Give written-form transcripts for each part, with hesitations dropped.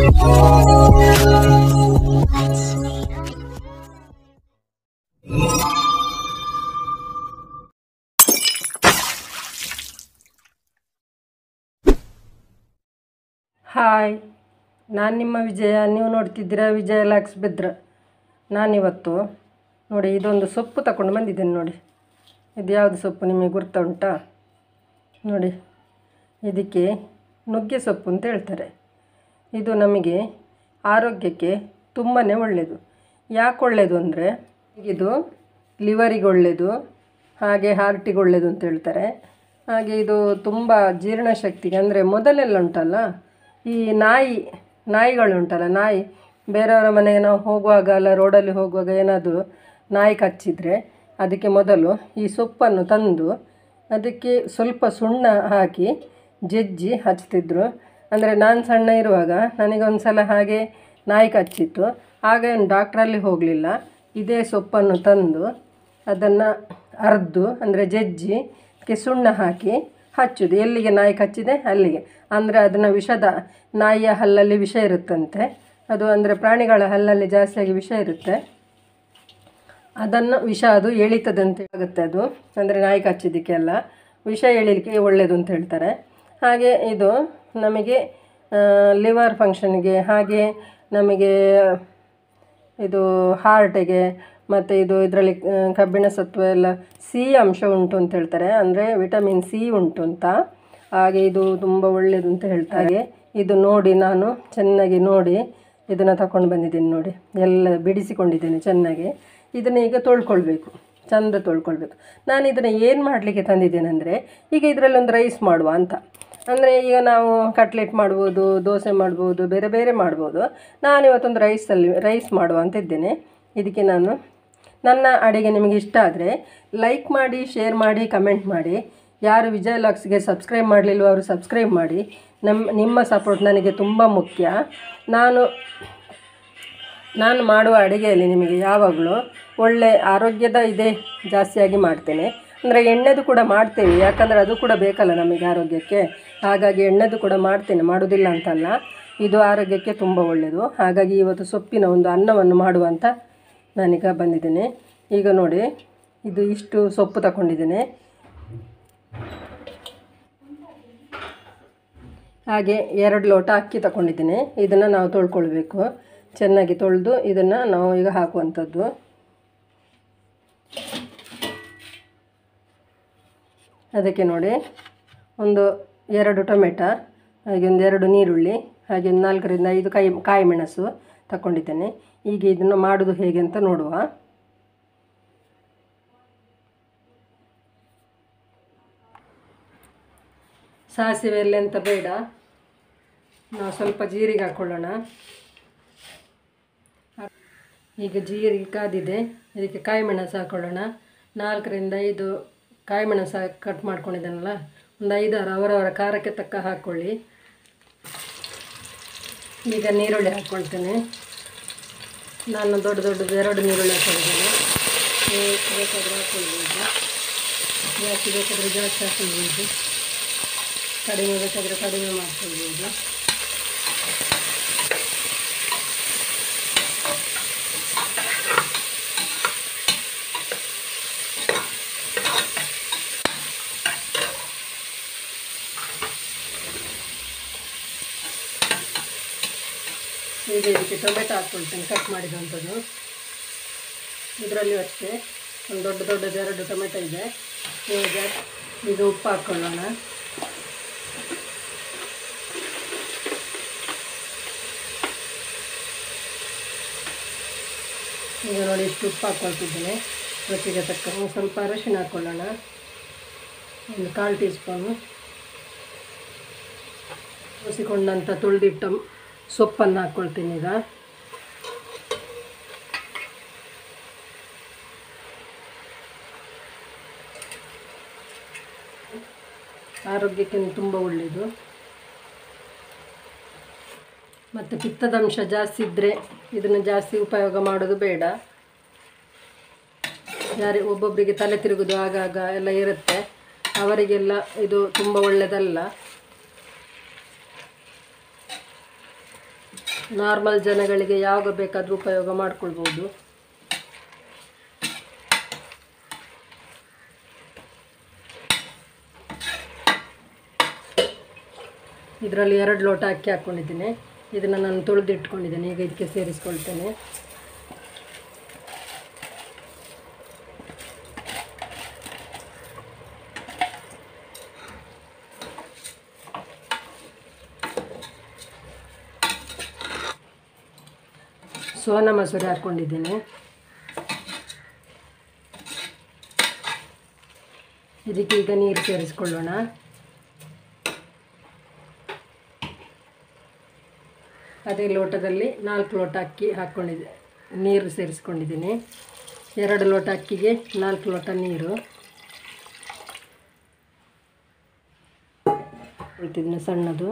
Hi, ನಾನು ನಿಮ್ಮ ವಿಜಯ. ನೀವು ನೋಡ್ತಿದ್ದೀರಾ ವಿಜಯ ಲಾಕ್ಸ್ ಬೆದ್ರ. ನಾನಿವತ್ತು ನೋಡಿ ಇದೊಂದು ಸೊಪ್ಪು ತಗೊಂಡು ಬಂದಿದ್ದೇನೆ. ನೋಡಿ ಇದು ಯಾವುದು ಸೊಪ್ಪು ನಿಮಗೆ ಗುರ್ತ ಉಂಟಾ? ನೋಡಿ, ಇದಕ್ಕೆ ನುಗ್ಗೆ ಸೊಪ್ಪು ಅಂತ ಹೇಳ್ತಾರೆ. ಇದು ನಮಗೆ ಆರೋಗ್ಯಕ್ಕೆ ತುಂಬಾ ಒಳ್ಳೆಯದು. ಯಾಕೆ ಒಳ್ಳೆಯದು ಅಂದರೆ ಇದು ಲಿವರಿಗೆ ಒಳ್ಳೆಯದು, ಹಾಗೆ ಹಾರ್ಟಿಗೆ ಒಳ್ಳೆಯದು ಅಂತ ಹೇಳ್ತಾರೆ. ಹಾಗೆ ಇದು ತುಂಬ ಜೀರ್ಣಶಕ್ತಿಗೆ, ಅಂದರೆ ಮೊದಲೆಲ್ಲ ಉಂಟಲ್ಲ ಈ ನಾಯಿಗಳುಂಟಲ್ಲ, ನಾಯಿ ಬೇರೆಯವರ ಮನೆಗೆ ನಾವು ಹೋಗುವಾಗ ಅಲ್ಲ, ರೋಡಲ್ಲಿ ಹೋಗುವಾಗ ಏನಾದರೂ ನಾಯಿ ಕಚ್ಚಿದರೆ ಅದಕ್ಕೆ ಮೊದಲು ಈ ಸೊಪ್ಪನ್ನು ತಂದು ಅದಕ್ಕೆ ಸ್ವಲ್ಪ ಸುಣ್ಣ ಹಾಕಿ ಜಜ್ಜಿ ಹಚ್ತಿದ್ರು. ಅಂದರೆ ನಾನು ಸಣ್ಣ ಇರುವಾಗ ನನಗೊಂದು ಸಲ ಹಾಗೆ ನಾಯಿ ಕಚ್ಚಿತ್ತು. ಆಗ ಏನು ಡಾಕ್ಟ್ರಲ್ಲಿ ಹೋಗಲಿಲ್ಲ, ಇದೇ ಸೊಪ್ಪನ್ನು ತಂದು ಅದನ್ನು ಅರ್ದು ಅಂದರೆ ಜಜ್ಜಿ ಅದಕ್ಕೆ ಸುಣ್ಣ ಹಾಕಿ ಹಚ್ಚೋದು. ಎಲ್ಲಿಗೆ ನಾಯಿ ಕಚ್ಚಿದೆ ಅಲ್ಲಿಗೆ. ಅಂದರೆ ಅದನ್ನು ವಿಷದ, ನಾಯಿಯ ಹಲ್ಲಲ್ಲಿ ವಿಷ ಇರುತ್ತಂತೆ, ಅದು ಅಂದರೆ ಪ್ರಾಣಿಗಳ ಹಲ್ಲಲ್ಲಿ ಜಾಸ್ತಿಯಾಗಿ ವಿಷ ಇರುತ್ತೆ, ಅದನ್ನು ವಿಷ ಅದು ಎಳಿತದಂತೆ ಆಗುತ್ತೆ. ಅದು ಅಂದರೆ ನಾಯಿ ಕಚ್ಚಿದ್ದಕ್ಕೆಲ್ಲ ವಿಷ ಎಳಿಲಿಕ್ಕೆ ಒಳ್ಳೆಯದು ಅಂತ ಹೇಳ್ತಾರೆ. ಹಾಗೆ ಇದು ನಮಗೆ ಲಿವರ್ ಫಂಕ್ಷನ್ಗೆ, ಹಾಗೆ ನಮಗೆ ಇದು ಹಾರ್ಟಿಗೆ, ಮತ್ತು ಇದು ಇದರಲ್ಲಿ ಕಬ್ಬಿಣ ಸತ್ವ ಎಲ್ಲ ಸಿ ಅಂಶ ಉಂಟು ಅಂತ ಹೇಳ್ತಾರೆ, ಅಂದರೆ ವಿಟಮಿನ್ ಸಿ ಉಂಟು ಅಂತ. ಹಾಗೆ ಇದು ತುಂಬ ಒಳ್ಳೆಯದು ಅಂತ ಹೇಳ್ತಾರೆ. ಇದು ನೋಡಿ ನಾನು ಚೆನ್ನಾಗಿ ನೋಡಿ ಇದನ್ನು ತಗೊಂಡು ಬಂದಿದ್ದೀನಿ. ನೋಡಿ ಎಲ್ಲ ಬಿಡಿಸಿಕೊಂಡಿದ್ದೇನೆ ಚೆನ್ನಾಗಿ. ಇದನ್ನು ಈಗ ತೊಳ್ಕೊಳ್ಬೇಕು, ಚೆಂದ ತೊಳ್ಕೊಳ್ಬೇಕು. ನಾನು ಇದನ್ನು ಏನು ಮಾಡಲಿಕ್ಕೆ ತಂದಿದ್ದೇನೆ ಅಂದರೆ, ಈಗ ಇದರಲ್ಲಿ ಒಂದು ರೈಸ್ ಮಾಡುವ ಅಂತ. ಅಂದರೆ ಈಗ ನಾವು ಕಟ್ಲೆಟ್ ಮಾಡ್ಬೋದು, ದೋಸೆ ಮಾಡ್ಬೋದು, ಬೇರೆ ಬೇರೆ ಮಾಡ್ಬೋದು. ನಾನಿವತ್ತೊಂದು ರೈಸ್ ಮಾಡುವ ಅಂತ ಇದ್ದೇನೆ. ಇದಕ್ಕೆ ನಾನು ನನ್ನ ಅಡುಗೆ ನಿಮಗೆ ಇಷ್ಟ ಆದರೆ ಲೈಕ್ ಮಾಡಿ, ಶೇರ್ ಮಾಡಿ, ಕಮೆಂಟ್ ಮಾಡಿ. ಯಾರು ವಿಜಯ ಲಾಕ್ಸ್ಗೆ ಸಬ್ಸ್ಕ್ರೈಬ್ ಮಾಡಲಿಲ್ವೋ ಅವರು ಸಬ್ಸ್ಕ್ರೈಬ್ ಮಾಡಿ. ನಿಮ್ಮ ಸಪೋರ್ಟ್ ನನಗೆ ತುಂಬ ಮುಖ್ಯ. ನಾನು ಮಾಡುವ ಅಡುಗೆಯಲ್ಲಿ ನಿಮಗೆ ಯಾವಾಗಲೂ ಒಳ್ಳೆ ಆರೋಗ್ಯದ ಇದೆ ಜಾಸ್ತಿಯಾಗಿ ಮಾಡ್ತೇನೆ. ಅಂದರೆ ಎಣ್ಣೆದು ಕೂಡ ಮಾಡ್ತೇವೆ, ಯಾಕಂದರೆ ಅದು ಕೂಡ ಬೇಕಲ್ಲ ನಮಗೆ ಆರೋಗ್ಯಕ್ಕೆ. ಹಾಗಾಗಿ ಎಣ್ಣೆದು ಕೂಡ ಮಾಡ್ತೇನೆ, ಮಾಡೋದಿಲ್ಲ ಅಂತಲ್ಲ. ಇದು ಆರೋಗ್ಯಕ್ಕೆ ತುಂಬ ಒಳ್ಳೆಯದು. ಹಾಗಾಗಿ ಇವತ್ತು ಸೊಪ್ಪಿನ ಒಂದು ಅನ್ನವನ್ನು ಮಾಡುವಂತ ನಾನೀಗ ಬಂದಿದ್ದೇನೆ. ಈಗ ನೋಡಿ, ಇದು ಇಷ್ಟು ಸೊಪ್ಪು ತಗೊಂಡಿದ್ದೇನೆ. ಹಾಗೆ 2 ಲೋಟ ಅಕ್ಕಿ ತಗೊಂಡಿದ್ದೇನೆ. ಇದನ್ನು ನಾವು ತೊಳ್ಕೊಳ್ಬೇಕು, ಚೆನ್ನಾಗಿ ತೊಳೆದು ಇದನ್ನು ನಾವು ಈಗ ಹಾಕುವಂಥದ್ದು. ಅದಕ್ಕೆ ನೋಡಿ ಒಂದು 2 ಟೊಮೆಟೊ, ಹಾಗೆ ಒಂದು 2 ನೀರುಳ್ಳಿ, ಹಾಗೆ ಒಂದು 4 ರಿಂದ 5 ಕಾಯಿ ಮೆಣಸು ತಗೊಂಡಿದ್ದೇನೆ. ಈಗ ಇದನ್ನು ಮಾಡೋದು ಹೇಗೆ ಅಂತ ನೋಡುವ. ಸಾಸಿವೆ ಎಲ್ಲ ಎಂತ ಬೇಡ, ನಾವು ಸ್ವಲ್ಪ ಜೀರಿಗೆ ಹಾಕ್ಕೊಳ್ಳೋಣ. ಈಗ ಜೀರಿಗೆ ಕಾದಿದೆ, ಇದಕ್ಕೆ ಕಾಯಿ ಮೆಣಸು ಹಾಕ್ಕೊಳ್ಳೋಣ. 4 ರಿಂದ 5 ಕಾಯಿ ಮೆಣಸು ಕಟ್ ಮಾಡ್ಕೊಂಡಿದ್ದಾನಲ್ಲ, ಒಂದು 5-6 ಅವರವರ ಖಾರಕ್ಕೆ ತಕ್ಕ ಹಾಕ್ಕೊಳ್ಳಿ. ಈಗ ನೀರುಳ್ಳಿ ಹಾಕ್ಕೊಳ್ತೇನೆ. ನಾನು ದೊಡ್ಡದು 2 ನೀರುಳ್ಳಿ ಹಾಕ್ಕೊಂಡಿದ್ದೇನೆ. ಬೇಕಾದರೆ ಹಾಕ್ಕೊಳ್ಬೋದು, ಜಾಸ್ತಿ ಬೇಕಾದರೆ ಜಾಸ್ತಿ ಹಾಕ್ಕೊಳ್ಬೋದು, ಕಡಿಮೆ ಬೇಕಾದರೆ ಕಡಿಮೆ ಮಾಡ್ಕೊಳ್ಬೋದು. ಈಗ ಇದಕ್ಕೆ ಟೊಮೆಟೊ ಹಾಕ್ಕೊಳ್ತೇನೆ, ಕಟ್ ಮಾಡಿದಂಥದ್ದು. ಇದರಲ್ಲಿಯೂ ಅಷ್ಟೇ ಒಂದು ದೊಡ್ಡದು 2 ಟೊಮೆಟೊ ಇದೆ. ಈಗ ಇದು ಉಪ್ಪು ಹಾಕ್ಕೊಳ್ಳೋಣ. ಈಗ ನೋಡಿ ಇಷ್ಟು ಉಪ್ಪು ಹಾಕ್ಕೊಳ್ತಿದ್ದೇನೆ. ರುಚಿಗೆ ತಕ್ಕ ಸ್ವಲ್ಪ ಅರಿಶಿನ ಹಾಕ್ಕೊಳ್ಳೋಣ, ಒಂದು 1/4 ಟೀ ಸ್ಪೂನು. ಹಸಿಕೊಂಡಂಥ ತುಳಿದಿಟ್ಟು ಸೊಪ್ಪನ್ನು ಹಾಕ್ಕೊಳ್ತೀನಿ. ಈಗ ಆರೋಗ್ಯಕ್ಕೆ ತುಂಬ ಒಳ್ಳೆಯದು. ಮತ್ತು ಪಿತ್ತದಂಶ ಜಾಸ್ತಿ ಇದ್ದರೆ ಇದನ್ನು ಜಾಸ್ತಿ ಉಪಯೋಗ ಮಾಡೋದು ಬೇಡ. ಒಬ್ಬೊಬ್ಬರಿಗೆ ತಲೆ ತಿರುಗೋದು ಆಗಾಗ ಎಲ್ಲ ಇರುತ್ತೆ, ಅವರಿಗೆಲ್ಲ ಇದು ತುಂಬ ಒಳ್ಳೆಯದಲ್ಲ. ನಾರ್ಮಲ್ ಜನಗಳಿಗೆ ಯಾವಾಗ ಬೇಕಾದರೂ ಉಪಯೋಗ ಮಾಡ್ಕೊಳ್ಬೋದು. ಇದರಲ್ಲಿ 2 ಲೋಟ ಅಕ್ಕಿ ಹಾಕ್ಕೊಂಡಿದ್ದೀನಿ. ಇದನ್ನು ನಾನು ತೊಳೆದಿಟ್ಕೊಂಡಿದ್ದೇನೆ. ಈಗ ಇದಕ್ಕೆ ಸೇರಿಸ್ಕೊಳ್ತೇನೆ. ಸೋನಾ ಮಸೂರಿ ಹಾಕ್ಕೊಂಡಿದ್ದೀನಿ. ಇದಕ್ಕೆ ಈಗ ನೀರು ಸೇರಿಸ್ಕೊಳ್ಳೋಣ. ಅದೇ ಲೋಟದಲ್ಲಿ 4 ಲೋಟ ಅಕ್ಕಿ ಹಾಕ್ಕೊಂಡಿದ್ದೆ, ನೀರು ಸೇರಿಸ್ಕೊಂಡಿದ್ದೀನಿ. 2 ಲೋಟ ಅಕ್ಕಿಗೆ 4 ಲೋಟ ನೀರು. ಇದನ್ನು ಸಣ್ಣದು.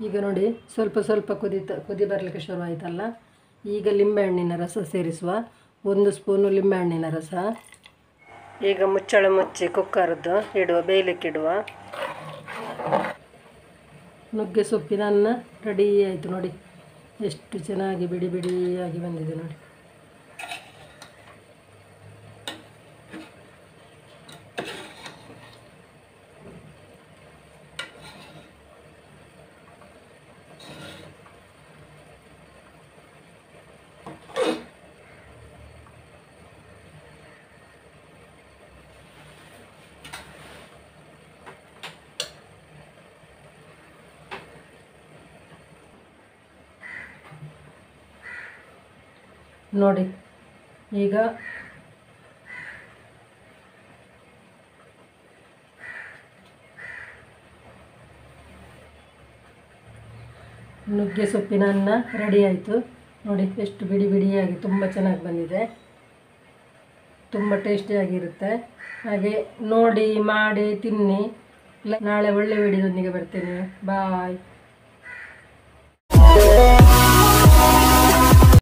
ಈಗ ನೋಡಿ ಸ್ವಲ್ಪ ಸ್ವಲ್ಪ ಕುದಿ ಬರಲಿಕ್ಕೆ ಶುರುವಾಯಿತಲ್ಲ. ಈಗ ಲಿಂಬೆಹಣ್ಣಿನ ರಸ ಸೇರಿಸುವ. 1 ಸ್ಪೂನು ಲಿಂಬೆಹಣ್ಣಿನ ರಸ. ಈಗ ಮುಚ್ಚಳ ಮುಚ್ಚಿ ಕುಕ್ಕರ್ದು ಇಡುವ, ಬೇಯಲಿಕ್ಕಿಡುವ. ನುಗ್ಗೆ ಸೊಪ್ಪಿನ ಅನ್ನ ರೆಡಿ ಆಯಿತು ನೋಡಿ. ಎಷ್ಟು ಚೆನ್ನಾಗಿ ಬಿಡಿ ಬಿಡಿಯಾಗಿ ಬಂದಿದೆ ನೋಡಿ. ನೋಡಿ ಈಗ ನುಗ್ಗೆ ಸೊಪ್ಪಿನ ಅನ್ನ ರೆಡಿ ಆಯಿತು ನೋಡಿ. ಎಷ್ಟು ಬಿಡಿ ಬಿಡಿಯಾಗಿ ತುಂಬ ಚೆನ್ನಾಗಿ ಬಂದಿದೆ. ತುಂಬ ಟೇಸ್ಟಿಯಾಗಿರುತ್ತೆ. ಹಾಗೆ ನೋಡಿ ಮಾಡಿ ತಿನ್ನಿ. ನಾಳೆ ಒಳ್ಳೆ ವಿಡಿಯೋದೊಂದಿಗೆ ಬರ್ತೇನೆ. ಬಾಯ್.